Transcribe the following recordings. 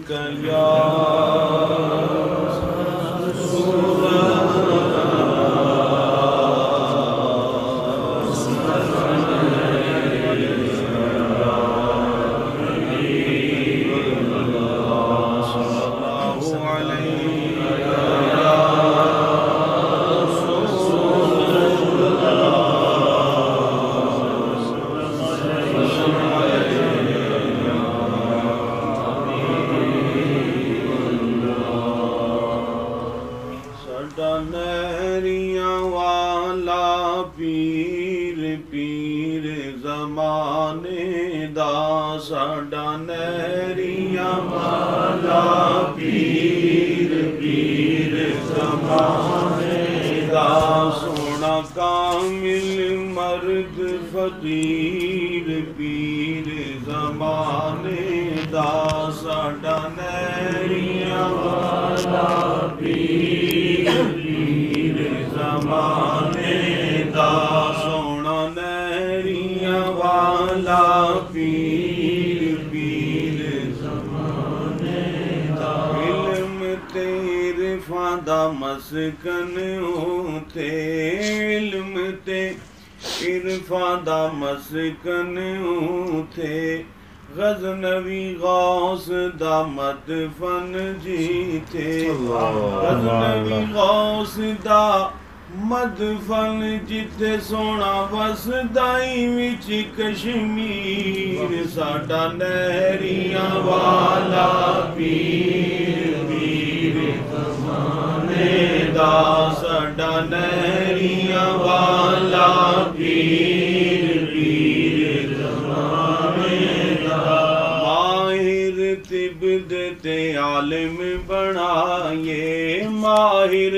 کا یا نہریاں والا پیر پیر زمانے دا ساڈا نہریاں والا پیر پیر زمانے دا سونا کامل مرد فقیر پیر زمانے دا ساڈا نہریاں والا پیر پیر زمانے دا سونا نہریاں والا پیر پیر زمانے دا علم تے عرفاں دا مسکن ہوتے علم تے عرفاں دا مسکن ہوتے غزنوی غوث دا مدفن جیتے غزنوی غوث دا مدفن جیتے سونا وسدائی وچ کشمیر ساڈا نہریاں والا پیر پیر زمانے دا ساڈا نہریاں والا پیر پیر زمانے ماہر طب تے عالم بنائے ماہر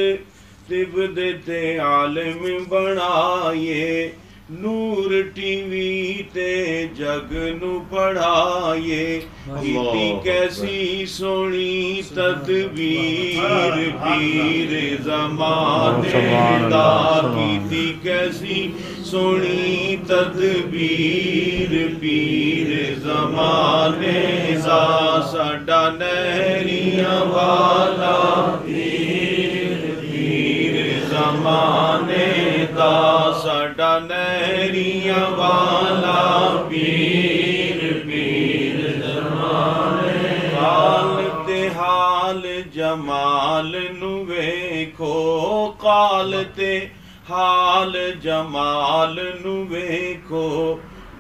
طب تے عالم بنائے نور ٹی وی تے جگ نو پڑھائے کیتی کیسی سونی تدبیر پیر زمانے دا کیتی کیسی سونی تدبیر پیر زمانے دا ساڈا نہریاں والا پیر پیر زمانے دا ساڈا نہریاں والا پیر پیر زمانے حال تے حال جمال نو ویکھو قال تے حال جمال نو ویکھو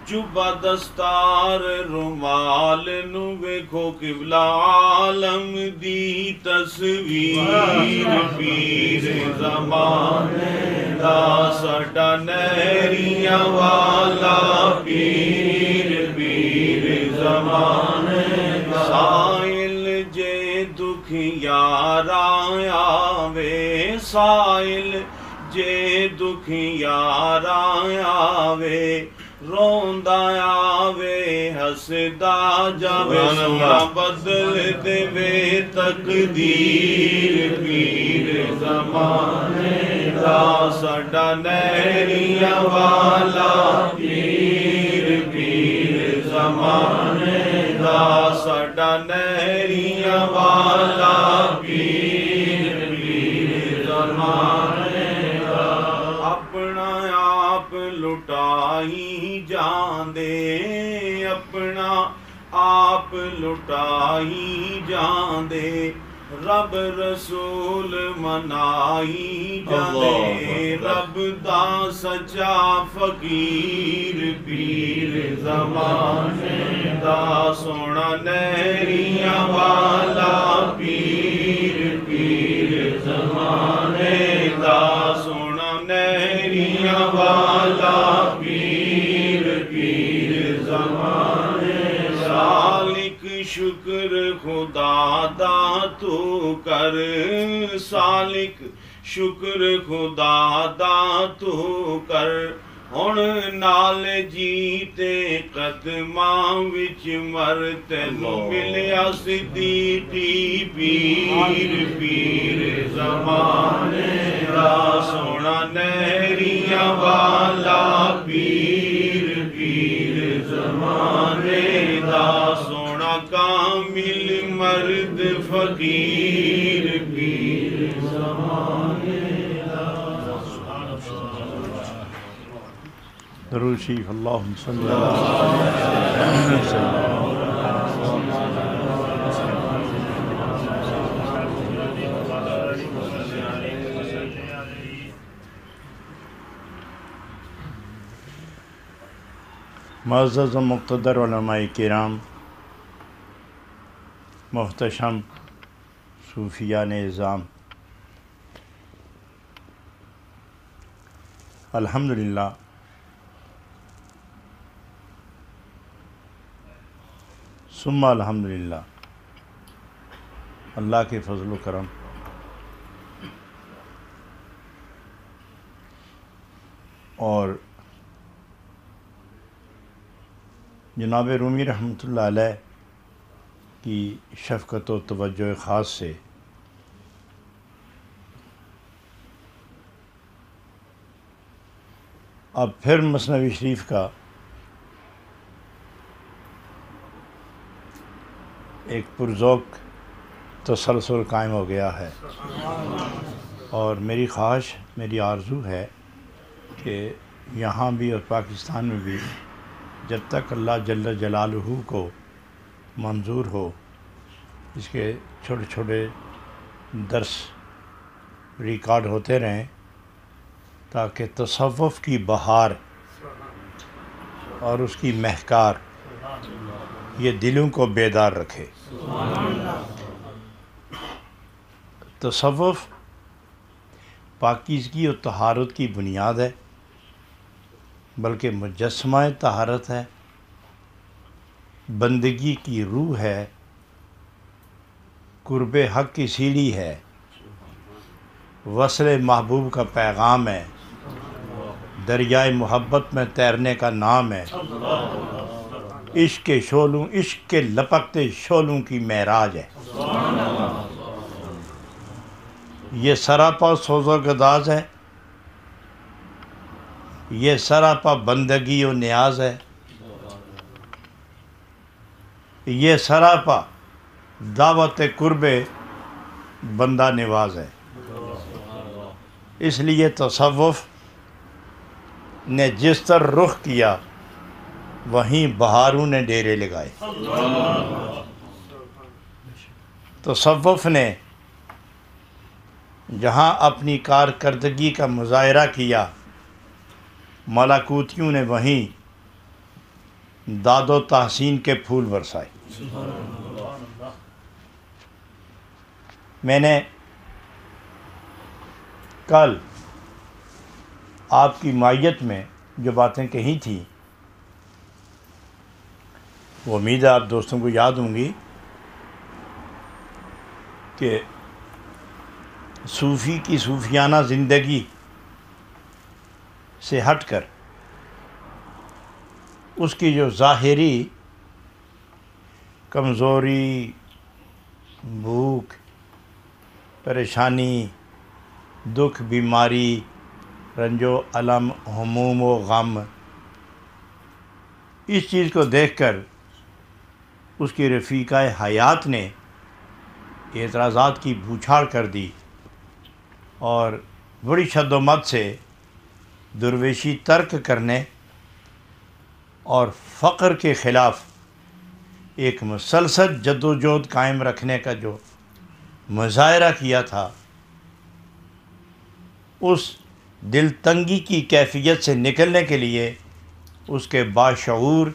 جبہ دستار رومال نو ویکھو قبلہ عالم دی تصویر پیر زمانے دا ساڈا نہریاں والا پیر پیر زمانے دا سائل جے دکھیار آوے سائل جے دکھیار آوے روندا آوے ہسدا جاوے سونا بدل دے تقدیر پیر زمانے دا ساڈا نہریاں والا پیر پیر زمانے دا ساڈا نہریاں والا پیر پیر زمانے دا اپنا آپ لٹائی جاندے اپنا آپ لٹائی جاندے رب رسول منائی جاندے رب دا سچا فقیر پیر زمانے دا سونا نہریاں والا پیر پیر زمانے دا سونا نہریاں والا پیر پیر زمانے سالک شکر خدا دا تو کر سالک شکر خدا دا تو کر ہن نال جیتے قدماں وچ مر تینوں ملیا صدیقی پیر پیر زمانے دا سونا نہریاں والا پیر پیر زمانے دا سونا کامل مرد فقیر پیر زمانے درود شریف اللہم صلی اللہ علیہ وسلم. معزز و مقتدر علماء کرام، محتشم صوفیان اعظام، الحمدللہ ثم الحمدللہ، اللہ کے فضل و کرم اور جناب رومی رحمۃ اللہ علیہ کی شفقت و توجہ خاص سے اب پھر مثنوی شریف کا ایک پرذوق تسلسل قائم ہو گیا ہے، اور میری خواہش، میری آرزو ہے کہ یہاں بھی اور پاکستان میں بھی جب تک اللہ جل جلالہ کو منظور ہو، اس کے چھوٹے چھوٹے درس ریکارڈ ہوتے رہیں، تاکہ تصوف کی بہار اور اس کی مہکار یہ دلوں کو بیدار رکھے. تصوف پاکیزگی و طہارت کی بنیاد ہے، بلکہ مجسمہ طہارت ہے، بندگی کی روح ہے، قرب حق کی سیڑھی ہے، وصل محبوب کا پیغام ہے، دریائے محبت میں تیرنے کا نام ہے، عشق کے شعلوں، عشق کے لپکتے شعلوں کی معراج ہے. یہ سراپا سوز و گداز ہے، یہ سراپا بندگی و نیاز ہے، یہ سراپا دعوت قرب بندہ نواز ہے. اس لیے تصوف نے جس طرح رخ کیا وہیں بہاروں نے ڈیرے لگائے. تصوف نے جہاں اپنی کارکردگی کا مظاہرہ کیا، ملکوتیوں نے وہیں داد و تحسین کے پھول برسائے. میں نے کل آپ کی معیت میں جو باتیں کہی تھیں، وہ امید ہے آپ دوستوں کو یاد ہوں گی کہ صوفی کی صوفیانہ زندگی سے ہٹ کر اس کی جو ظاہری کمزوری، بھوک، پریشانی، دکھ، بیماری، رنج و الم، ہموم و غم، اس چیز کو دیکھ کر اس کی رفیقہ حیات نے اعتراضات کی بوچھاڑ کر دی اور بڑی شد و مت سے درویشی ترک کرنے اور فقر کے خلاف ایک مسلسل جد و جہد قائم رکھنے کا جو مظاہرہ کیا تھا، اس دل تنگی کی کیفیت سے نکلنے کے لیے اس کے باشعور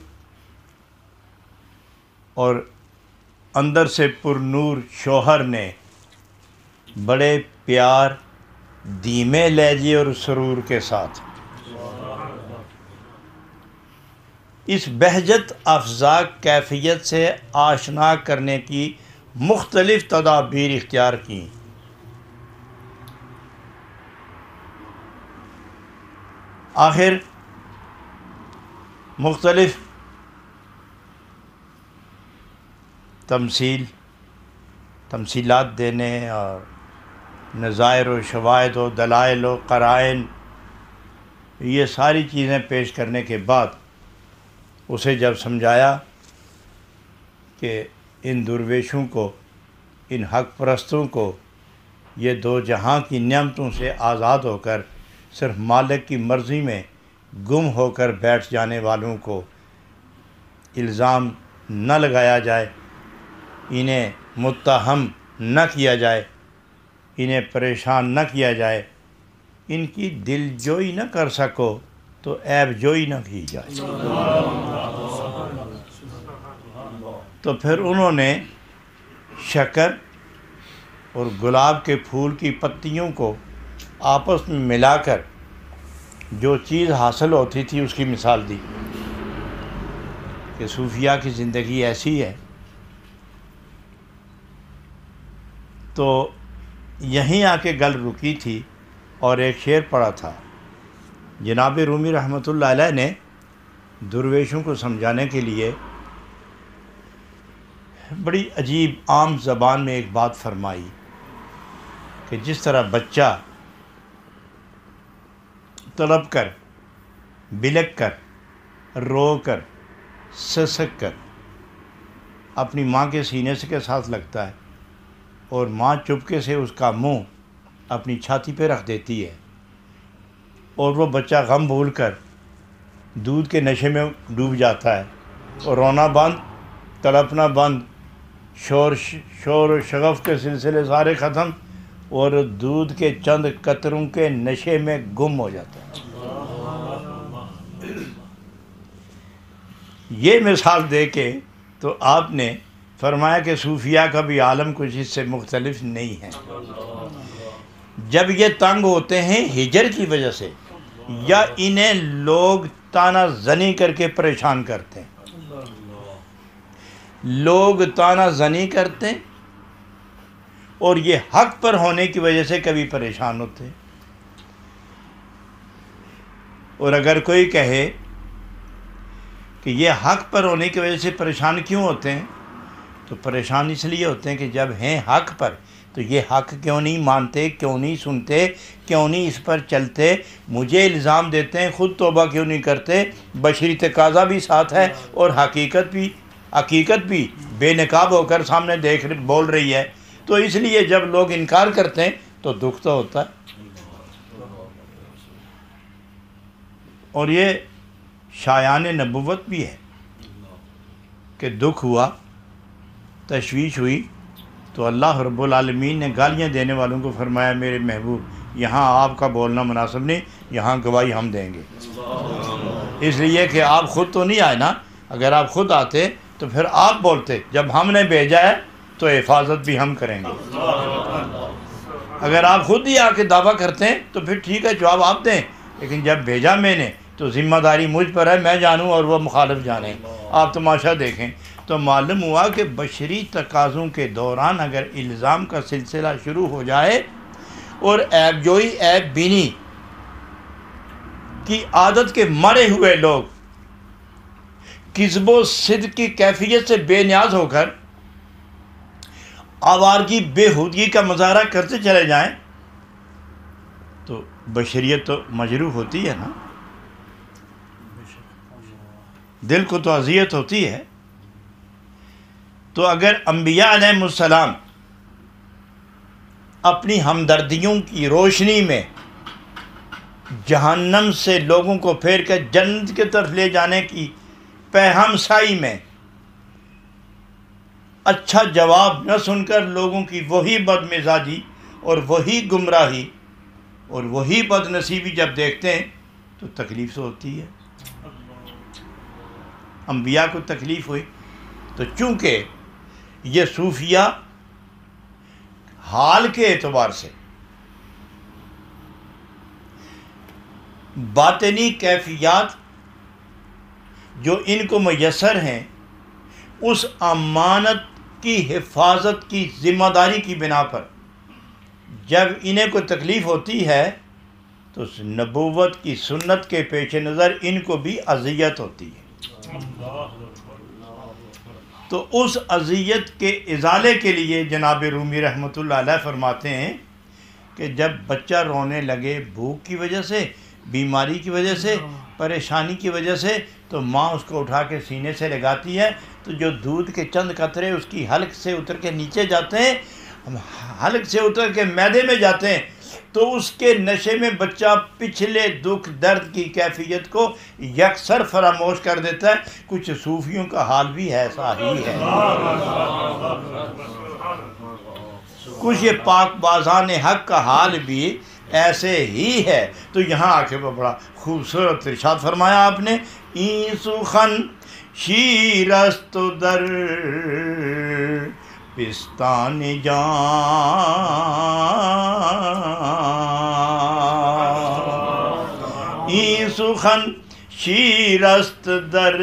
اور اندر سے پر نور شوہر نے بڑے پیار، دھیمے لہجے اور سرور کے ساتھ اس بہجت افزا کیفیت سے آشنا کرنے کی مختلف تدابیر اختیار کیں. آخر مختلف تمثیلات دینے اور نظائر و شواہد و دلائل و قرائن، یہ ساری چیزیں پیش کرنے کے بعد اسے جب سمجھایا کہ ان درویشوں کو ان حق پرستوں کو، یہ دو جہاں کی نعمتوں سے آزاد ہو کر صرف مالک کی مرضی میں گم ہو کر بیٹھ جانے والوں کو الزام نہ لگایا جائے، انہیں متہم نہ کیا جائے، انہیں پریشان نہ کیا جائے، ان کی دل جوئی نہ کر سکو تو عیب جوئی نہ کی جائے۔ تو پھر انہوں نے شکر اور گلاب کے پھول کی پتیوں کو آپس میں ملا کر جو چیز حاصل ہوتی تھی اس کی مثال دی کہ صوفیہ کی زندگی ایسی ہے۔ تو یہیں آ کے گل رکی تھی اور ایک شعر پڑھا تھا۔ جناب رومی رحمۃ اللہ علیہ نے درویشوں کو سمجھانے کے لیے بڑی عجیب عام زبان میں ایک بات فرمائی کہ جس طرح بچہ تڑپ کر، بلک کر، رو کر، سسک کر اپنی ماں کے سینے سے کے ساتھ لگتا ہے اور ماں چپکے سے اس کا منہ اپنی چھاتی پہ رکھ دیتی ہے اور وہ بچہ غم بھول کر دودھ کے نشے میں ڈوب جاتا ہے اور رونا بند، تڑپنا بند، شور و شغف کے سلسلے سارے ختم اور دودھ کے چند قطروں کے نشے میں گم ہو جاتا ہے۔ یہ مثال دے کے تو آپ نے فرمایا کہ صوفیہ کا بھی عالم کچھ اس سے مختلف نہیں ہے۔ جب یہ تنگ ہوتے ہیں ہجر کی وجہ سے یا انہیں لوگ تانا زنی کر کے پریشان کرتے ہیں، لوگ تانا زنی کرتے ہیں اور یہ حق پر ہونے کی وجہ سے کبھی پریشان ہوتے ہیں۔ اور اگر کوئی کہے کہ یہ حق پر ہونے کی وجہ سے پریشان کیوں ہوتے ہیں، تو پریشان اس لیے ہوتے ہیں کہ جب ہیں حق پر تو یہ حق کیوں نہیں مانتے، کیوں نہیں سنتے، کیوں نہیں اس پر چلتے، مجھے الزام دیتے ہیں، خود توبہ کیوں نہیں کرتے۔ بشری تقاضا بھی ساتھ ہے اور حقیقت بھی بے نقاب ہو کر سامنے بول رہی ہے، تو اس لیے جب لوگ انکار کرتے ہیں تو دکھ تو ہوتا ہے۔ اور یہ شایان نبوت بھی ہے کہ دکھ ہوا، تشویش ہوئی تو اللہ رب العالمین نے گالیاں دینے والوں کو فرمایا میرے محبوب یہاں آپ کا بولنا مناسب نہیں، یہاں گواہی ہم دیں گے، اس لیے کہ آپ خود تو نہیں آئے نا، اگر آپ خود آتے تو پھر آپ بولتے، جب ہم نے بھیجا ہے تو حفاظت بھی ہم کریں گے۔ اگر آپ خود ہی آ کے دعویٰ کرتے ہیں تو پھر ٹھیک ہے جواب آپ دیں، لیکن جب بھیجا میں نے تو ذمہ داری مجھ پر ہے، میں جانوں اور وہ مخالف جانیں۔ آپ تماشا دیکھیں تو معلوم ہوا کہ بشری تقاضوں کے دوران اگر الزام کا سلسلہ شروع ہو جائے اور عیب جوئی، عیب بینی کی عادت کے مرے ہوئے لوگ کذب و صدق کی کیفیت سے بے نیاز ہو کر آوارگی، بےہودگی کا مظاہرہ کرتے چلے جائیں تو بشریت تو مجروح ہوتی ہے نا، دل کو تو اذیت ہوتی ہے۔ تو اگر انبیاء علیہ السلام اپنی ہمدردیوں کی روشنی میں جہنم سے لوگوں کو پھیر کر جنت کی طرف لے جانے کی پہم سائی میں اچھا جواب نہ سن کر لوگوں کی وہی بد مزاجی اور وہی گمراہی اور وہی بد نصیبی جب دیکھتے ہیں تو تکلیف تو ہوتی ہے۔ انبیاء کو تکلیف ہوئی تو چونکہ یہ صوفیہ حال کے اعتبار سے باطنی کیفیات جو ان کو میسر ہیں اس امانت کی حفاظت کی ذمہ داری کی بنا پر جب انہیں کوئی تکلیف ہوتی ہے تو نبوت کی سنت کے پیش نظر ان کو بھی اذیت ہوتی ہے۔ تو اس اذیت کے ازالے کے لیے جناب رومی رحمۃ اللہ علیہ فرماتے ہیں کہ جب بچہ رونے لگے بھوک کی وجہ سے، بیماری کی وجہ سے، پریشانی کی وجہ سے، تو ماں اس کو اٹھا کے سینے سے لگاتی ہے تو جو دودھ کے چند قطرے اس کی حلق سے اتر کے نیچے جاتے ہیں ہم حلق سے اتر کے معدے میں جاتے ہیں تو اس کے نشے میں بچہ پچھلے دکھ درد کی کیفیت کو یکسر فراموش کر دیتا ہے. کچھ صوفیوں کا حال بھی ایسا ہی ہے. کچھ یہ پاک بازان حق کا حال بھی ایسے ہی ہے. تو یہاں آ کے بڑا خوبصورت ارشاد فرمایا آپ نے, این سخن شیر است و در پستان جان, این سخن شیر است در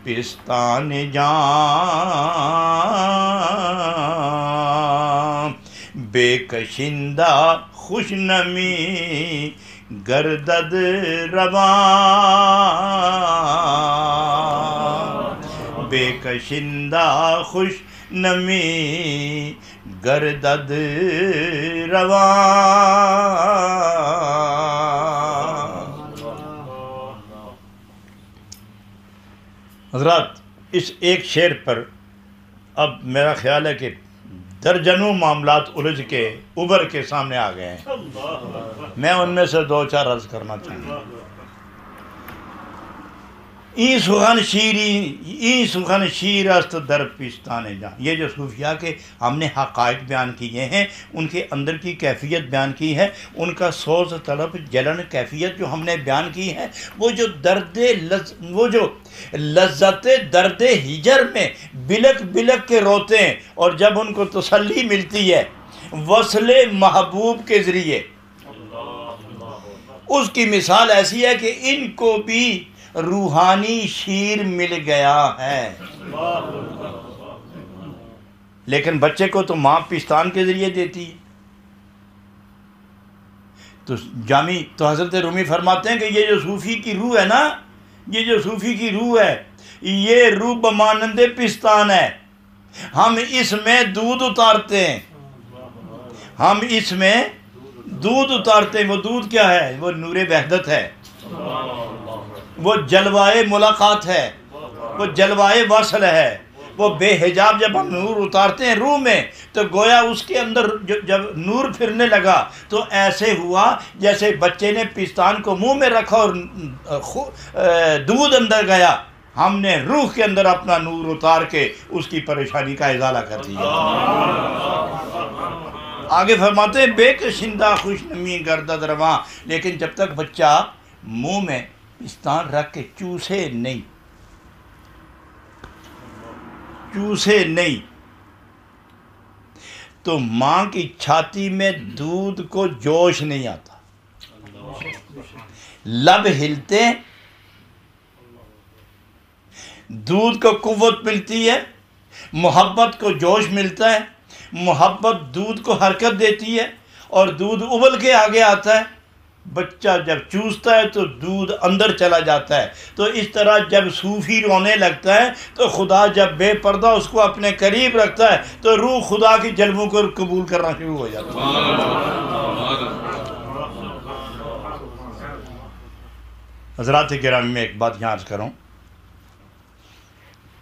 پستان جان, بے کشندہ خوش نمی گردد رواں, بے کشندہ خوش نمی گردد رواں. حضرات اس ایک شعر پر اب میرا خیال ہے کہ درجنوں معاملات الجھ کے ابھر کے سامنے آ گئے ہیں. میں ان میں سے دو چار عرض کرنا چاہوں گا. این سخن شیر است در پستان جان, یہ جو صوفیاء کے ہم نے حقائق بیان کیے ہیں, ان کے اندر کی کیفیت بیان کی ہے, ان کا سوز طلب جلن کیفیت جو ہم نے بیان کی ہے, وہ جو لذت درد ہجر میں بلک بلک کے روتے ہیں, اور جب ان کو تسلی ملتی ہے وصل محبوب کے ذریعے, اس کی مثال ایسی ہے کہ ان کو بھی روحانی شیر مل گیا ہے. لیکن بچے کو تو ماں پستان کے ذریعے دیتی ہے. تو حضرت رومی فرماتے ہیں کہ یہ جو صوفی کی روح ہے نا, یہ جو صوفی کی روح ہے, یہ روح بمانند پستان ہے. ہم اس میں دودھ اتارتے ہیں, ہم اس میں دودھ اتارتے ہیں. وہ دودھ کیا ہے؟ وہ نور وحدت ہے, وہ جلوائے ملاقات ہے, وہ جلوائے وصل ہے. وہ بے حجاب جب ہم نور اتارتے ہیں روح میں, تو گویا اس کے اندر جب نور پھرنے لگا تو ایسے ہوا جیسے بچے نے پستان کو منہ میں رکھا اور دودھ اندر گیا. ہم نے روح کے اندر اپنا نور اتار کے اس کی پریشانی کا ازالہ کر دیا. آگے فرماتے ہیں بے کشندہ خوش نمی گردد رواں, لیکن جب تک بچہ منہ میں پستان رکھ کے چوسے نہیں تو ماں کی چھاتی میں دودھ کو جوش نہیں آتا. لب ہلتے, دودھ کو قوت ملتی ہے, محبت کو جوش ملتا ہے, محبت دودھ کو حرکت دیتی ہے, اور دودھ ابل کے آگے آتا ہے. بچہ جب چوستا ہے تو دودھ اندر چلا جاتا ہے. تو اس طرح جب صوفی رونے لگتا ہے تو خدا جب بے پردہ اس کو اپنے قریب رکھتا ہے تو روح خدا کی جلووں کو قبول کرنا شروع ہو جاتا ہے. حضرات گرامی میں ایک بات یہاں عرض کروں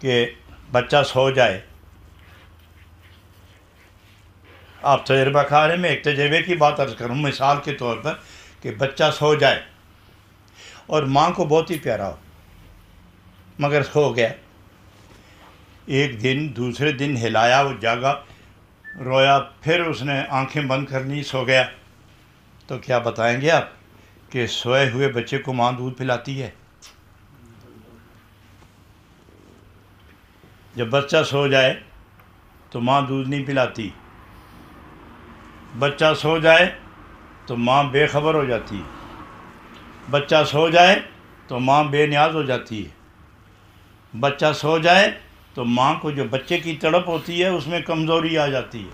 کہ بچہ سو جائے, آپ تجربہ کار ہیں, میں ایک تجربے کی بات عرض کروں مثال کے طور پر, کہ بچہ سو جائے اور ماں کو بہت ہی پیارا ہو, مگر سو گیا. ایک دن دوسرے دن ہلایا, وہ جاگا, رویا, پھر اس نے آنکھیں بند کر لی, سو گیا. تو کیا بتائیں گے آپ کہ سوئے ہوئے بچے کو ماں دودھ پلاتی ہے؟ جب بچہ سو جائے تو ماں دودھ نہیں پلاتی. بچہ سو جائے تو ماں بے خبر ہو جاتی ہے. بچہ سو جائے تو ماں بے نیاز ہو جاتی ہے. بچہ سو جائے تو ماں کو جو بچے کی تڑپ ہوتی ہے اس میں کمزوری آ جاتی ہے.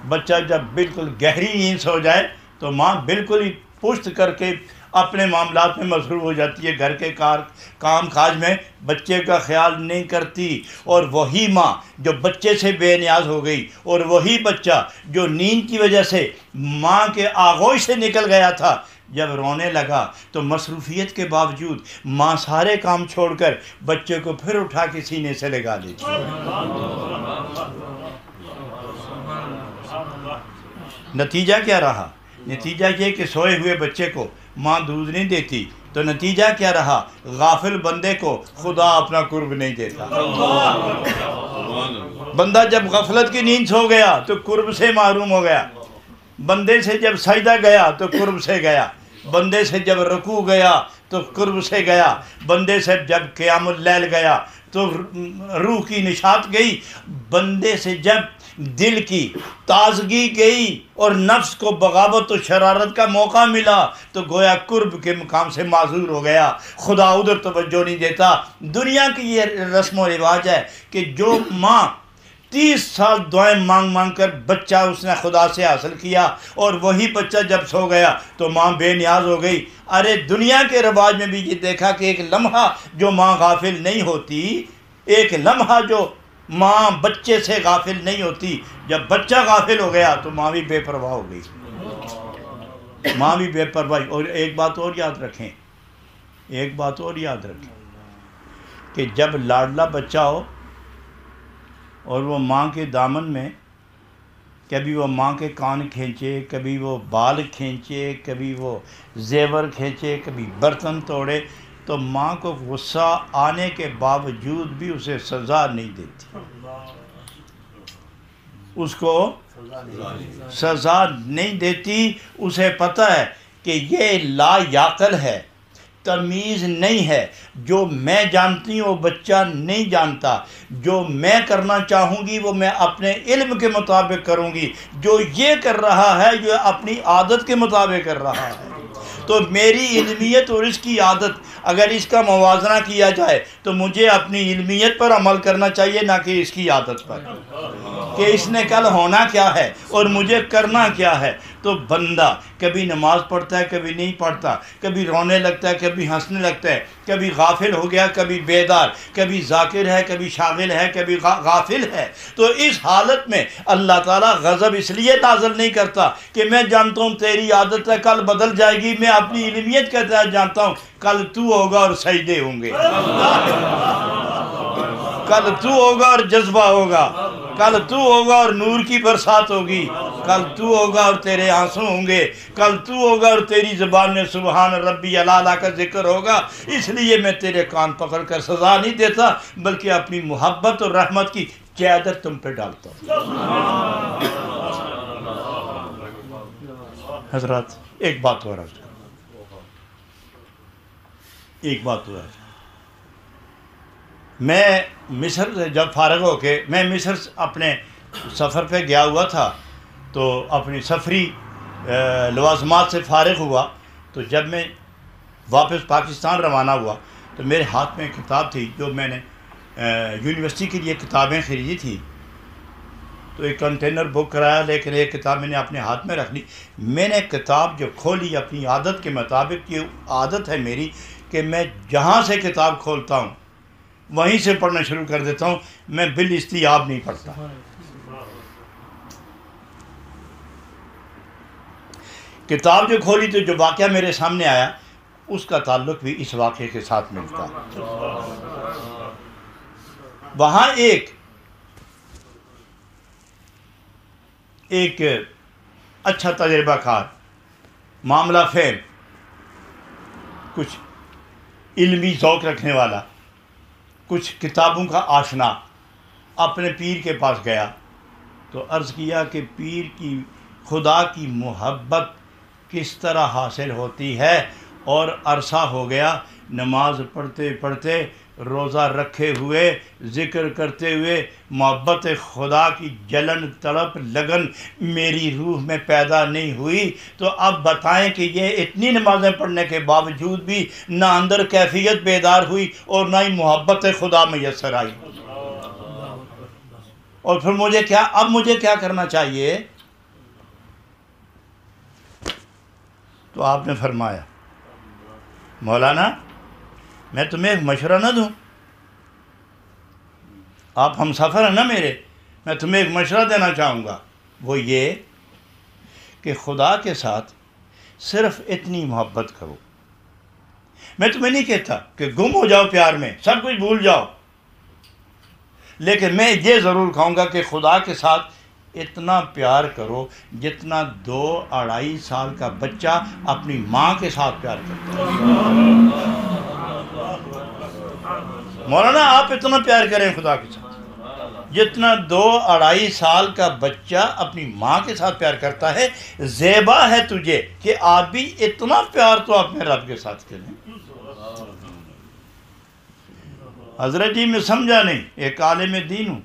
بچہ جب بالکل گہری نیند سو جائے تو ماں بالکل ہی پشت کر کے اپنے معاملات میں مصروف ہو جاتی ہے, گھر کے کام کاج میں بچے کا خیال نہیں کرتی. اور وہی ماں جو بچے سے بے نیاز ہو گئی, اور وہی بچہ جو نیند کی وجہ سے ماں کے آغوش سے نکل گیا تھا, جب رونے لگا تو مصروفیت کے باوجود ماں سارے کام چھوڑ کر بچے کو پھر اٹھا کے سینے سے لگا دیتی. نتیجہ کیا رہا؟ نتیجہ یہ کہ سوئے ہوئے بچے کو ماں دودھ نہیں دیتی، تو نتیجہ کیا رہا؟ غافل بندے کو خدا اپنا قرب نہیں دیتا۔ بندہ جب غفلت کی نیند سو گیا تو قرب سے محروم ہو گیا، بندے سے جب سجدہ گیا تو قرب سے گیا، بندے سے جب رکوع گیا تو قرب سے گیا، بندے سے جب قیام اللیل گیا تو روح کی نشاط گئی، بندے سے جب دل کی تازگی گئی اور نفس کو بغاوت و شرارت کا موقع ملا تو گویا قرب کے مقام سے معذور ہو گیا، خدا ادھر توجہ نہیں دیتا۔ دنیا کی یہ رسم و رواج ہے کہ جو ماں 30 سال دعائیں مانگ مانگ کر بچہ اس نے خدا سے حاصل کیا اور وہی بچہ جب سو گیا تو ماں بے نیاز ہو گئی۔ ارے دنیا کے رواج میں بھی یہ دیکھا کہ ایک لمحہ جو ماں غافل نہیں ہوتی، ایک لمحہ جو ماں بچے سے غافل نہیں ہوتی، جب بچہ غافل ہو گیا تو ماں بھی بے پرواہ ہو گئی، ماں بھی بے پرواہ۔ اور ایک بات اور یاد رکھیں، ایک بات اور یاد رکھیں کہ جب لاڈلا بچہ ہو اور وہ ماں کے دامن میں، کبھی وہ ماں کے کان کھینچے، کبھی وہ بال کھینچے، کبھی وہ زیور کھینچے، کبھی برتن توڑے، تو ماں کو غصہ آنے کے باوجود بھی اسے سزا نہیں دیتی، اس کو سزا نہیں دیتی۔ اسے پتہ ہے کہ یہ لا یعقل ہے، تمیز نہیں ہے، جو میں جانتی ہوں وہ بچہ نہیں جانتا، جو میں کرنا چاہوں گی وہ میں اپنے علم کے مطابق کروں گی، جو یہ کر رہا ہے یہ اپنی عادت کے مطابق کر رہا ہے۔ تو میری علمیت اور اس کی عادت اگر اس کا موازنہ کیا جائے تو مجھے اپنی علمیت پر عمل کرنا چاہیے، نہ کہ اس کی عادت پر، کہ اس نے کل ہونا کیا ہے اور مجھے کرنا کیا ہے۔ تو بندہ کبھی نماز پڑھتا ہے، کبھی نہیں پڑھتا، کبھی رونے لگتا ہے، کبھی ہنسنے لگتا ہے، کبھی غافل ہو گیا، کبھی بیدار، کبھی ذاکر ہے، کبھی شاغل ہے، کبھی غافل ہے۔ تو اس حالت میں اللہ تعالیٰ غضب اس لیے نازل نہیں کرتا کہ میں جانتا ہوں تیری عادت ہے کل بدل جائے گی، میں اپنی علمیت کے تحت جانتا ہوں کل تو ہوگا اور سجدے ہوں گے، کل تو ہوگا اور جذبہ ہوگا، کل تو ہوگا اور نور کی برسات ہوگی، کل تو ہوگا اور تیرے آنسو ہوں گے، کل تو ہوگا اور تیری زبان میں سبحان ربی الاعلیٰ کا ذکر ہوگا۔ اس لیے میں تیرے کان پکڑ کر سزا نہیں دیتا بلکہ اپنی محبت اور رحمت کی چادر تم پہ ڈالتا ہوں۔ حضرات ایک بات اور عرض کروں، ایک بات اور عرض کروں۔ میں مصر سے جب فارغ ہو کے میں مصر اپنے سفر پہ گیا ہوا تھا تو اپنی سفری لوازمات سے فارغ ہوا، تو جب میں واپس پاکستان روانہ ہوا تو میرے ہاتھ میں ایک کتاب تھی جو میں نے یونیورسٹی کے لیے کتابیں خریدی تھی، تو ایک کنٹینر بک کرایا، لیکن ایک کتاب میں نے اپنے ہاتھ میں رکھ لی۔ میں نے کتاب جو کھولی اپنی عادت کے مطابق، یہ عادت ہے میری کہ میں جہاں سے کتاب کھولتا ہوں وہیں سے پڑھنا شروع کر دیتا ہوں، میں بالاستیاب نہیں پڑھتا۔ کتاب جو کھولی تو جو واقعہ میرے سامنے آیا اس کا تعلق بھی اس واقعے کے ساتھ ملتا ہے۔ وہاں ایک اچھا تجربہ کار، معاملہ فہم، کچھ علمی ذوق رکھنے والا، کچھ کتابوں کا آشنا اپنے پیر کے پاس گیا تو عرض کیا کہ پیر کی خدا کی محبت کس طرح حاصل ہوتی ہے، اور عرصہ ہو گیا نماز پڑھتے پڑھتے، روزہ رکھے ہوئے، ذکر کرتے ہوئے، محبت خدا کی جلن طلب لگن میری روح میں پیدا نہیں ہوئی، تو اب بتائیں کہ یہ اتنی نمازیں پڑھنے کے باوجود بھی نہ اندر کیفیت بیدار ہوئی اور نہ ہی محبت خدا میسر آئی۔ اور پھر مجھے کیا کرنا چاہیے؟ تو آپ نے فرمایا مولانا میں تمہیں ایک مشورہ نہ دوں؟ آپ ہم سفر ہیں نا میرے، میں تمہیں ایک مشورہ دینا چاہوں گا، وہ یہ کہ خدا کے ساتھ صرف اتنی محبت کرو۔ میں تمہیں نہیں کہتا کہ گم ہو جاؤ پیار میں، سب کچھ بھول جاؤ، لیکن میں یہ ضرور کہوں گا کہ خدا کے ساتھ اتنا پیار کرو جتنا 2-2.5 سال کا بچہ اپنی ماں کے ساتھ پیار کرتا ہے۔ مولانا آپ اتنا پیار کریں خدا کے ساتھ جتنا 2-2.5 سال کا بچہ اپنی ماں کے ساتھ پیار کرتا ہے۔ زیبا ہے تجھے کہ آپ بھی اتنا پیار تو اپنے رب کے ساتھ کریں۔ حضرت جی میں سمجھا نہیں، ایک عالم دین ہوں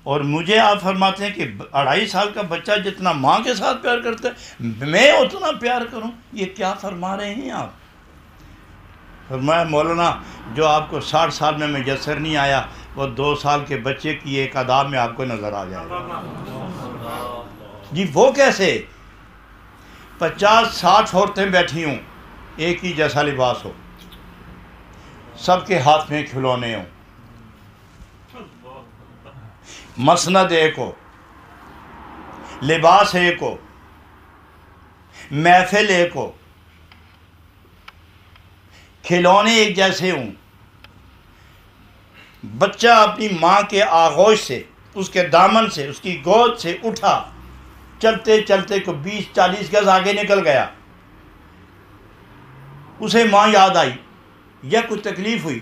اور مجھے آپ فرماتے ہیں کہ 2.5 سال کا بچہ جتنا ماں کے ساتھ پیار کرتا ہے میں اتنا پیار کروں، یہ کیا فرما رہے ہیں آپ؟ فرمایا مولانا جو آپ کو 60 سال میں میسر نہیں آیا وہ 2 سال کے بچے کی ایک ادا میں آپ کو نظر آ جائے گا۔ جی وہ کیسے؟ 50-60 عورتیں بیٹھی ہوں، ایک ہی جیسا لباس ہو، سب کے ہاتھ میں کھلونے ہوں، مسند ایک ہو، لباس ایک ہو، محفل ایک ہو، کھلونے ایک جیسے ہوں، بچہ اپنی ماں کے آغوش سے، اس کے دامن سے، اس کی گود سے اٹھا، چلتے چلتے کو 20-40 گز آگے نکل گیا، اسے ماں یاد آئی یا کوئی تکلیف ہوئی،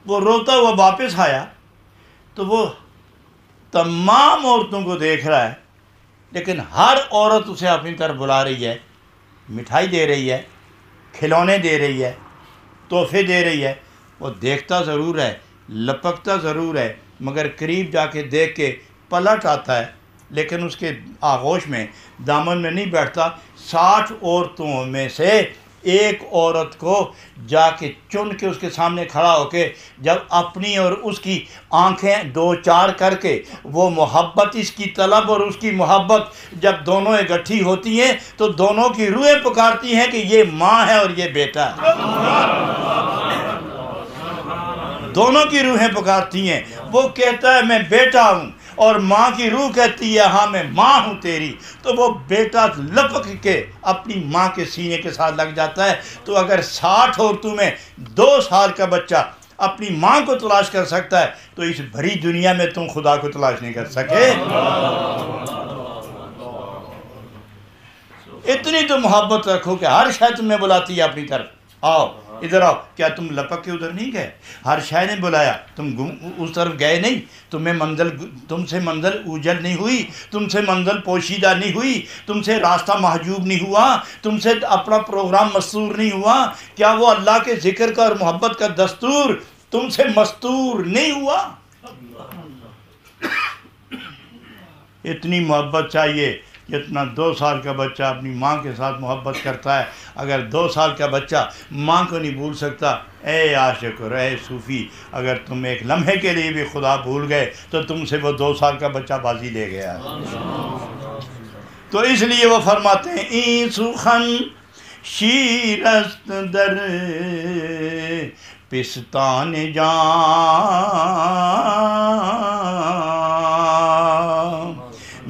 وہ روتا ہوا واپس آیا تو وہ تمام عورتوں کو دیکھ رہا ہے لیکن ہر عورت اسے اپنی طرف بلا رہی ہے، مٹھائی دے رہی ہے، کھلونے دے رہی ہے، تحفے دے رہی ہے، وہ دیکھتا ضرور ہے، لپکتا ضرور ہے، مگر قریب جا کے دیکھ کے پلٹ آتا ہے لیکن اس کے آغوش میں دامن میں نہیں بیٹھتا۔ 60 عورتوں میں سے ایک عورت کو جا کے چن کے اس کے سامنے کھڑا ہو کے جب اپنی اور اس کی آنکھیں 2-4 کر کے وہ محبت، اس کی طلب اور اس کی محبت جب دونوں اکٹھی ہوتی ہیں تو دونوں کی روحیں پکارتی ہیں کہ یہ ماں ہے اور یہ بیٹا ہے، دونوں کی روحیں پکارتی ہیں۔ وہ کہتا ہے میں بیٹا ہوں اور ماں کی روح کہتی ہے ہاں میں ماں ہوں تیری، تو وہ بیٹا لپک کے اپنی ماں کے سینے کے ساتھ لگ جاتا ہے۔ تو اگر 60 عورتوں میں 2 سال کا بچہ اپنی ماں کو تلاش کر سکتا ہے تو اس بھری دنیا میں تم خدا کو تلاش نہیں کر سکے۔ اتنی تو محبت رکھو کہ ہر شے تمہیں بلاتی ہے اپنی طرف، آؤ ادھر آؤ۔ کیا تم لپک کے ادھر نہیں گئے؟ ہر شے نے بلایا، تم اس طرف گئے نہیں، تم سے منزل اوجل نہیں ہوئی، تم سے منزل پوشیدہ نہیں ہوئی، تم سے راستہ محجوب نہیں ہوا، تم سے اپنا پروگرام مستور نہیں ہوا؟ کیا وہ اللہ کے ذکر کا اور محبت کا دستور تم سے مستور نہیں ہوا؟ اتنی محبت چاہیے جتنا 2 سال کا بچہ اپنی ماں کے ساتھ محبت کرتا ہے۔ اگر 2 سال کا بچہ ماں کو نہیں بھول سکتا، اے عاشق اور اے صوفی، اگر تم ایک لمحے کے لیے بھی خدا بھول گئے تو تم سے وہ 2 سال کا بچہ بازی لے گیا ہے۔ تو اس لیے وہ فرماتے ہیں این سخن شیرست در پستان جان،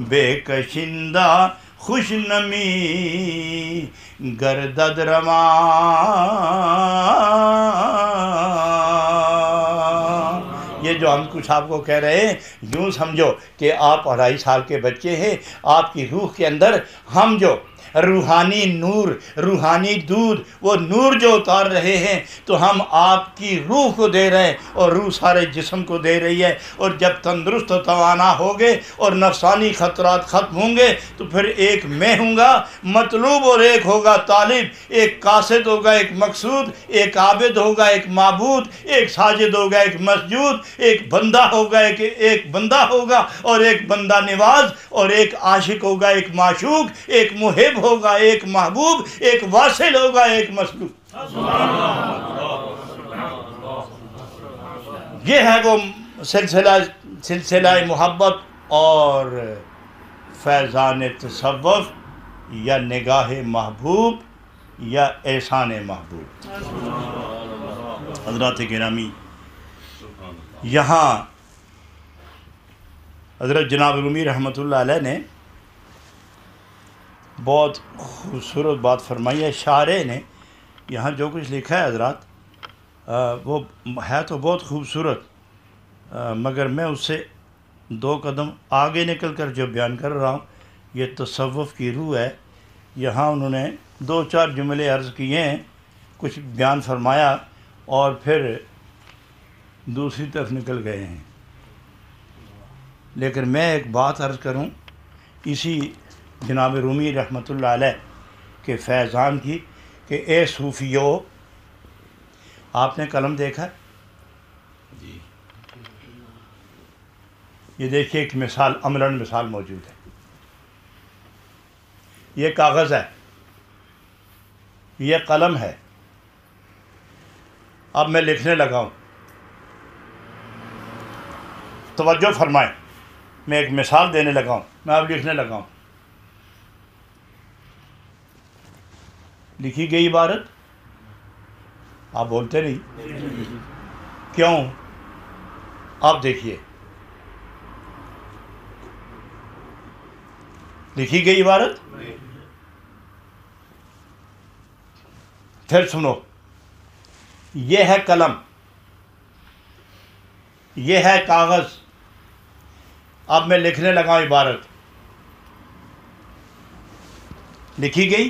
بے کشندہ خوش نمی گردد رواں۔ یہ جو ہم کچھ آپ کو کہہ رہے ہیں یوں سمجھو کہ آپ 2.5 سال کے بچے ہیں، آپ کی روح کے اندر ہم جو روحانی نور، روحانی دودھ، وہ نور جو اتار رہے ہیں تو ہم آپ کی روح کو دے رہے ہیں اور روح سارے جسم کو دے رہی ہے۔ اور جب تندرست و توانا ہوگے اور نفسانی خطرات ختم ہوں گے تو پھر ایک میں ہوں گا مطلوب اور ایک ہوگا طالب، ایک قاصد ہوگا ایک مقصود، ایک عابد ہوگا ایک معبود، ایک ساجد ہوگا ایک مسجود، ایک بندہ ہوگا ایک بندہ ہوگا اور ایک بندہ نواز، اور ایک عاشق ہوگا ایک معشوق، ایک محب ہوگا ایک محبوب، ایک واصل ہوگا ایک مسلوب۔ یہ ہے وہ سلسلہ محبت اور فیضان تصوف یا نگاہ محبوب یا احسان محبوب۔ حضرات گرامی، یہاں حضرت جناب رومی رحمۃ اللہ علیہ نے بہت خوبصورت بات فرمائی ہے۔ شاعر نے یہاں جو کچھ لکھا ہے حضرات وہ ہے تو بہت خوبصورت، مگر میں اس سے 2 قدم آگے نکل کر جو بیان کر رہا ہوں یہ تصوف کی روح ہے. یہاں انہوں نے 2-4 جملے عرض کیے ہیں، کچھ بیان فرمایا اور پھر دوسری طرف نکل گئے ہیں. لیکن میں ایک بات عرض کروں اسی جناب رومی رحمۃ اللہ علیہ کے فیضان کی کہ اے صوفیو، آپ نے قلم دیکھا ہے؟ جی یہ دیکھیے ایک مثال، عملاً مثال موجود ہے. یہ کاغذ ہے، یہ قلم ہے. اب میں لکھنے لگا ہوں، توجہ فرمائیں، میں ایک مثال دینے لگا ہوں، میں اب لکھنے لگا ہوں. لکھی گئی عبارت، آپ بولتے نہیں کیوں؟ آپ دیکھیے لکھی گئی عبارت. پھر سنو، یہ ہے قلم، یہ ہے کاغذ. اب میں لکھنے لگا ہوں عبارت، لکھی گئی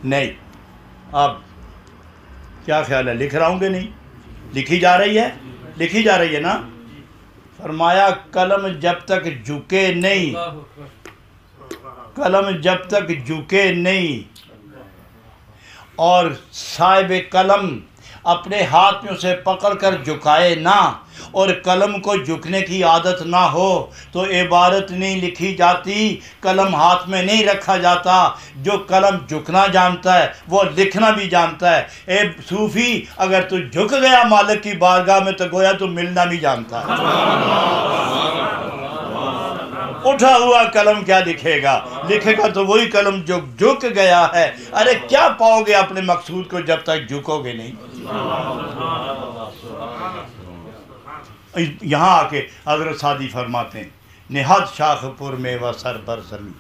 نہیں. اب کیا خیال ہے، لکھ رہا ہوں کہ نہیں؟ لکھی جا رہی ہے، لکھی جا رہی ہے نا. فرمایا قلم جب تک جھکے نہیں، قلم جب تک جھکے نہیں اور صاحب قلم اپنے ہاتھ میں اسے پکڑ کر جھکائے نہ اور قلم کو جھکنے کی عادت نہ ہو تو عبارت نہیں لکھی جاتی، قلم ہاتھ میں نہیں رکھا جاتا. جو قلم جھکنا جانتا ہے وہ لکھنا بھی جانتا ہے. اے صوفی، اگر تو جھک گیا مالک کی بارگاہ میں تو گویا تو ملنا بھی جانتا ہے. اٹھا ہوا قلم کیا لکھے گا؟ لکھے گا تو وہی قلم جو جھک گیا ہے. ارے کیا پاؤ گے اپنے مقصود کو جب تک جھکو گے نہیں؟ یہاں آ کے حضرت سعدی فرماتے ہیں نہاد شاخ پر میوہ سر بر زمین،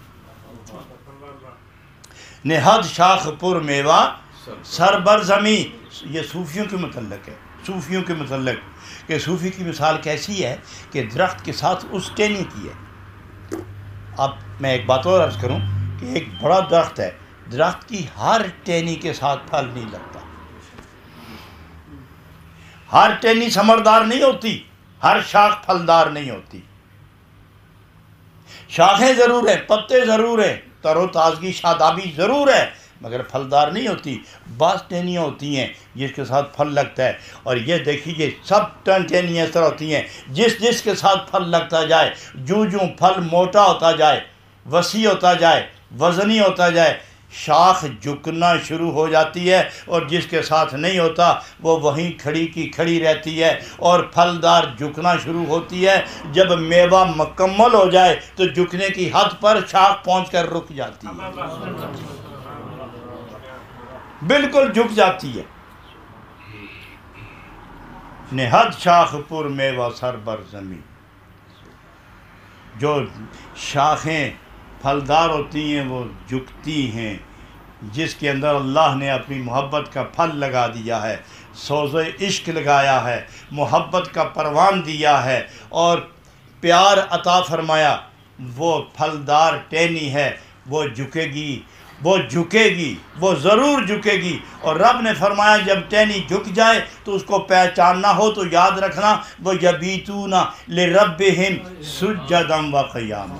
نہاد شاخ پر میوہ سر بر زمین. یہ صوفیوں کے متعلق ہے، صوفیوں کے متعلق کہ صوفی کی مثال کیسی ہے کہ درخت کے ساتھ اس ٹہنی کی ہے. اب میں ایک بات اور عرض کروں کہ ایک بڑا درخت ہے، درخت کی ہر ٹہنی کے ساتھ پھل نہیں لگتا، ہر ٹہنی ثمردار نہیں ہوتی، ہر شاخ پھلدار نہیں ہوتی. شاخیں ضرور ہیں، پتے ضرور ہیں، تر و تازگی شادابی ضرور ہے، مگر پھلدار نہیں ہوتی. بعض ٹہنیاں ہوتی ہیں جس کے ساتھ پھل لگتا ہے، اور یہ دیکھیے سب ٹہنیاں اس طرح ہوتی ہیں جس کے ساتھ پھل لگتا جائے، جو پھل موٹا ہوتا جائے، وسیع ہوتا جائے، وزنی ہوتا جائے، شاخ جھکنا شروع ہو جاتی ہے، اور جس کے ساتھ نہیں ہوتا وہ وہیں کھڑی کی کھڑی رہتی ہے، اور پھلدار جھکنا شروع ہوتی ہے. جب میوہ مکمل ہو جائے تو جھکنے کی حد پر شاخ پہنچ کر رک جاتی ہے، بالکل جھک جاتی ہے. نہاد شاخ پر میوہ سر بر زمین. جو شاخیں پھلدار ہوتی ہیں وہ جھکتی ہیں، جس کے اندر اللہ نے اپنی محبت کا پھل لگا دیا ہے، سوز عشق لگایا ہے، محبت کا پروان دیا ہے اور پیار عطا فرمایا. وہ پھلدار ٹہنی ہے، وہ جھکے گی، وہ جھکے گی، وہ ضرور جھکے گی. اور رب نے فرمایا جب ٹہنی جھک جائے تو اس کو پہچاننا ہو تو یاد رکھنا وہ یبیتون لربہم سجدا و قیاما.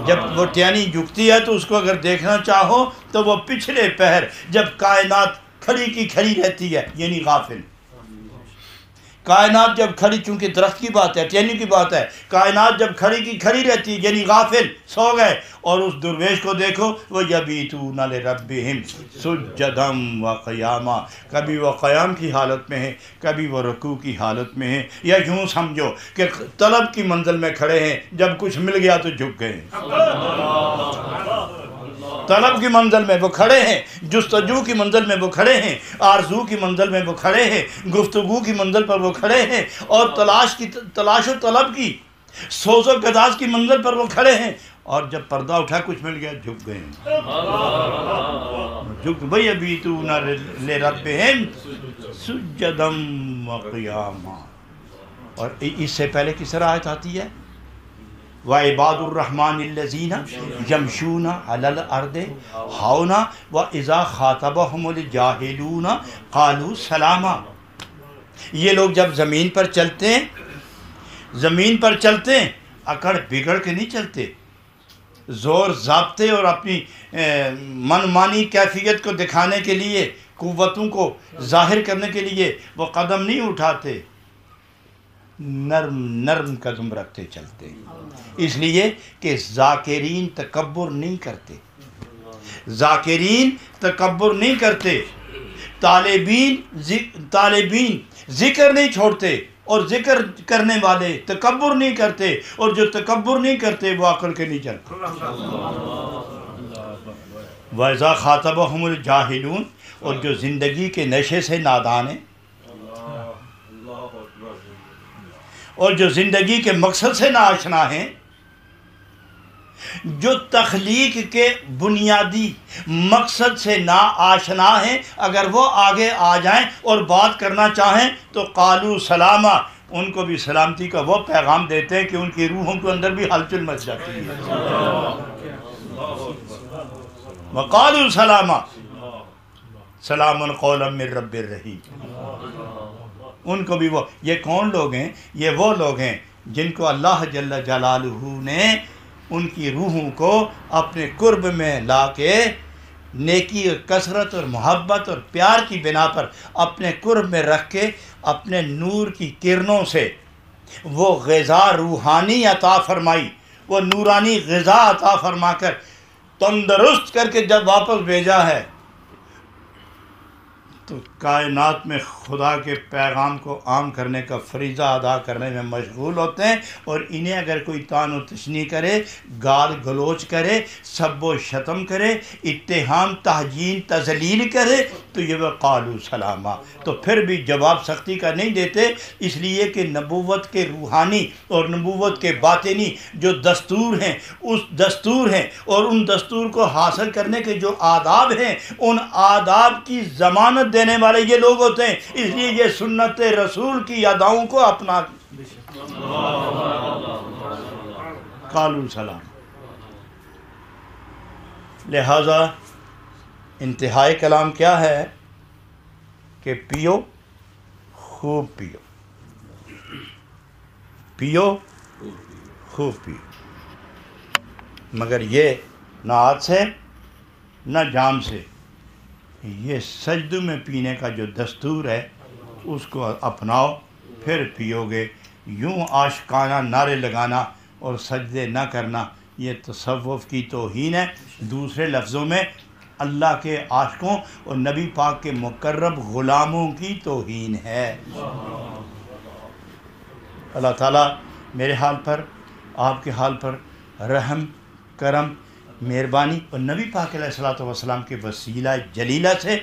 جب وہ ٹہنی جھکتی ہے تو اس کو اگر دیکھنا چاہو تو وہ پچھلے پہر جب کائنات کھڑی کی کھڑی رہتی ہے، یعنی غافل. کائنات جب کھڑی، چونکہ درخت کی بات ہے، ٹہنی کی بات ہے، کائنات جب کھڑی کی کھڑی رہتی ہے یعنی غافل، سو گئے. اور اس درویش کو دیکھو وہ یبیتون لربہم سجدا و قیاما. کبھی وہ قیام کی حالت میں ہے، کبھی وہ رکوع کی حالت میں ہے. یا یوں سمجھو کہ طلب کی منزل میں کھڑے ہیں، جب کچھ مل گیا تو جھک گئے. طلب کی منزل میں وہ کھڑے ہیں، جستجو کی منزل میں وہ کھڑے ہیں، آرزو کی منزل میں وہ کھڑے ہیں، گفتگو کی منزل پر وہ کھڑے ہیں، اور تلاش و طلب کی سوز و گداز کی منزل پر وہ کھڑے ہیں. اور جب پردہ اٹھا کچھ مل گیا جھک گئے ہیں. جھک بھئی یبیتون لربہم سجدا و قیاما. اور اس سے پہلے کس طرح آیت آتی ہے؟ وَعِبَادُ الرَّحْمَنِ الَّذِينَ يَمْشُونَ عَلَى الْأَرْضِ هَوْنًا وَإِذَا خَاطَبَهُمُ الْجَاهِلُونَ قَالُوا سَلَامًا. یہ لوگ جب زمین پر چلتے ہیں اکڑ بگڑ کے نہیں چلتے، زور ضابطے اور اپنی من مانی کیفیت کو دکھانے کے لیے، قوتوں کو ظاہر کرنے کے لیے وہ قدم نہیں اٹھاتے، نرم قدم رکھتے چلتے، اس لیے کہ ذاکرین تکبر نہیں کرتے، طالبین ذکر نہیں چھوڑتے، اور ذکر کرنے والے تکبر نہیں کرتے، اور جو تکبر نہیں کرتے وہ عقل کے نہیں چلتے. وَإِذَا خَاطَبَهُمُ الْجَاهِلُونَ، اور جو زندگی کے نشے سے نادان ہیں اور جو زندگی کے مقصد سے ناآشنا ہیں، جو تخلیق کے بنیادی مقصد سے ناآشنا ہیں، اگر وہ آگے آ جائیں اور بات کرنا چاہیں تو قالوا سلاما، ان کو بھی سلامتی کا وہ پیغام دیتے ہیں کہ ان کی روحوں کے اندر بھی ہلچل مچ جاتی ہے. وقالوا سلاما سلام قولا من رب الرحیم. ان کو بھی وہ، یہ کون لوگ ہیں؟ یہ وہ لوگ ہیں جن کو اللہ جل جلالہ نے ان کی روحوں کو اپنے قرب میں لا کے نیکی اور کثرت اور محبت اور پیار کی بنا پر اپنے قرب میں رکھ کے اپنے نور کی کرنوں سے وہ غذا روحانی عطا فرمائی، وہ نورانی غذا عطا فرما کر تندرست کر کے جب واپس بھیجا ہے تو کائنات میں خدا کے پیغام کو عام کرنے کا فریضہ ادا کرنے میں مشغول ہوتے ہیں، اور انہیں اگر کوئی طعن و تشنیع کرے، گال گلوچ کرے، سب و شتم کرے، اتہام تہجین تذلیل کرے تو یہ وہ قالوا سلاما، تو پھر بھی جواب سختی کا نہیں دیتے، اس لیے کہ نبوت کے روحانی اور نبوت کے باطنی جو دستور ہیں اور ان دستور کو حاصل کرنے کے جو آداب ہیں، ان آداب کی ضمانت دینے والے یہ لوگ ہوتے ہیں، اس لیے یہ سنت رسول کی اداؤں کو اپنا قالوا سلام. لہذا انتہائی کلام کیا ہے کہ پیو، خوب پیو، خوب پیو، مگر یہ نہ ہاتھ سے نہ جام سے، یہ سجدوں میں پینے کا جو دستور ہے اس کو اپناؤ، پھر پیو گے. یوں عاشقانہ نعرے لگانا اور سجدے نہ کرنا یہ تصوف کی توہین ہے، دوسرے لفظوں میں اللہ کے عاشقوں اور نبی پاک کے مقرب غلاموں کی توہین ہے. اللہ تعالیٰ میرے حال پر، آپ کے حال پر رحم کرم مہربانی اور نبی پاک علیہ الصلوۃ والسلام کے وسیلہ جلیلہ سے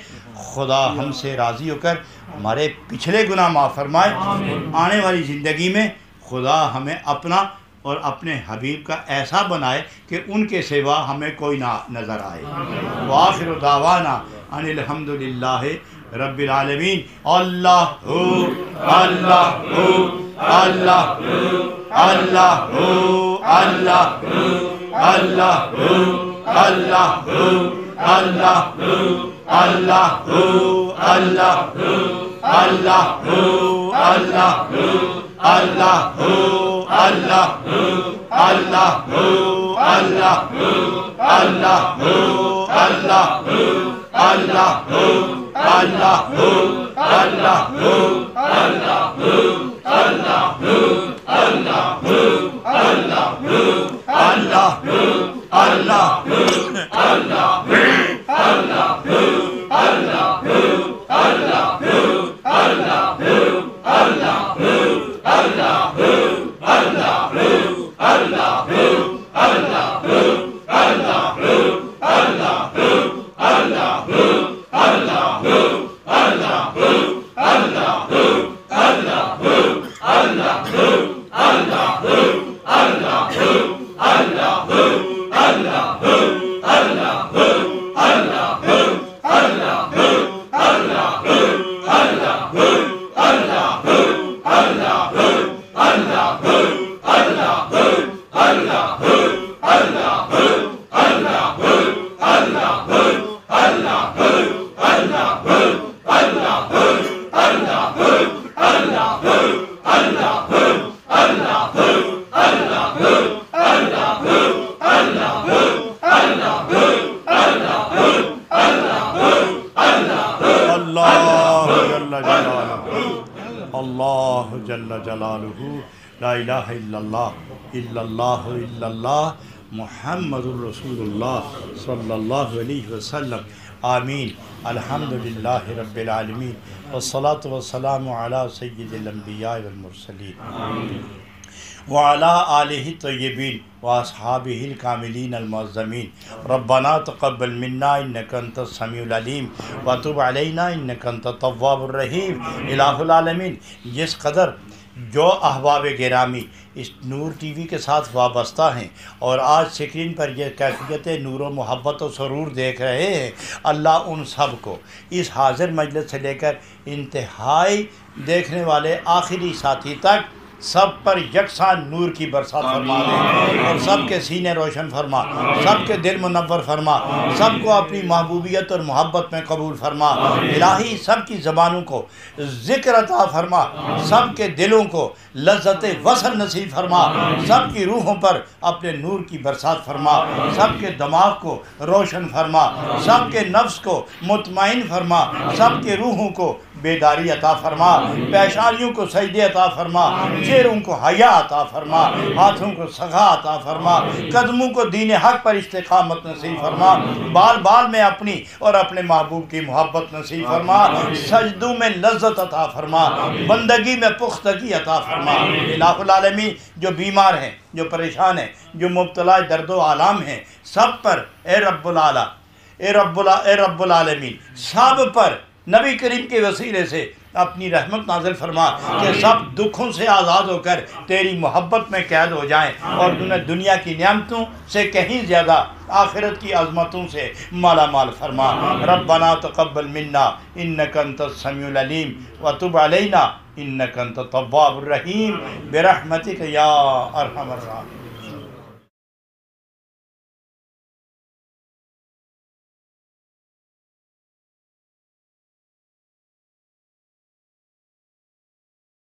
خدا ہم سے راضی ہو کر ہمارے پچھلے گناہ معاف فرمائے. آنے والی زندگی میں خدا ہمیں اپنا اور اپنے حبیب کا ایسا بنائے کہ ان کے سوا ہمیں کوئی نہ نظر آئے. وآخر دعوانا ان الحمدللہ رب العالمین. اللہ اللہ اللہ اللہ اللہ اللہ اللہ اللہ اللہ اللہ اللہ اللہ اللہ اللہ اللہ اللہ اللہ اللہ اللہ جل جلالہ لا الہ الا اللہ الا اللہ محمد الرسول اللہ صلی اللہ علیہ وسلم آمین الحمدللہ رب العالمین والصلاة والسلام علی سید الانبیاء والمرسلین وعلى آلہ الطیبین واصحابہ الکاملین المعظمین ربنا تقبل منا انک انت السمیع العلیم وتب علینا انک انت التواب الرحیم الہ العالمین۔ جس قدر جو احباب گرامی اس نور ٹی وی کے ساتھ وابستہ ہیں اور آج سکرین پر یہ کیفیت نور و محبت و سرور دیکھ رہے ہیں، اللہ ان سب کو اس حاضر مجلس سے لے کر انتہائی دیکھنے والے آخری ساتھی تک سب پر یکساں نور کی برسات فرما دے اور سب کے سینے روشن فرما، سب کے دل منور فرما، سب کو اپنی محبوبیت اور محبت میں قبول فرما۔ الہی سب کی زبانوں کو ذکر عطا فرما، سب کے دلوں کو لذت وصل نصیب فرما، سب کی روحوں پر اپنے نور کی برسات فرما، سب کے دماغ کو روشن فرما، سب کے نفس کو مطمئن فرما، سب کے روحوں کو بیداری عطا فرما، پیشانیوں کو سجدے عطا فرما، چہروں کو حیا عطا فرما، ہاتھوں کو سخا عطا فرما، قدموں کو دین حق پر استقامت نصیب فرما، بال بال میں اپنی اور اپنے محبوب کی محبت نصیب فرما، سجدوں میں لذت عطا فرما، بندگی میں پختگی عطا فرما۔ الہ العالمین جو بیمار ہیں، جو پریشان ہیں، جو مبتلا درد و آلام ہیں، سب پر اے رب العالمین سب پر نبی کریم کے وسیلے سے اپنی رحمت نازل فرما کہ سب دکھوں سے آزاد ہو کر تیری محبت میں قید ہو جائیں اور انہیں دنیا کی نعمتوں سے کہیں زیادہ آخرت کی عظمتوں سے مالا مال فرما۔ ربنا تقبل منا انک انت السمیع العلیم وتب علینا انک انت التواب الرحیم برحمتک یا ارحم الراحمین۔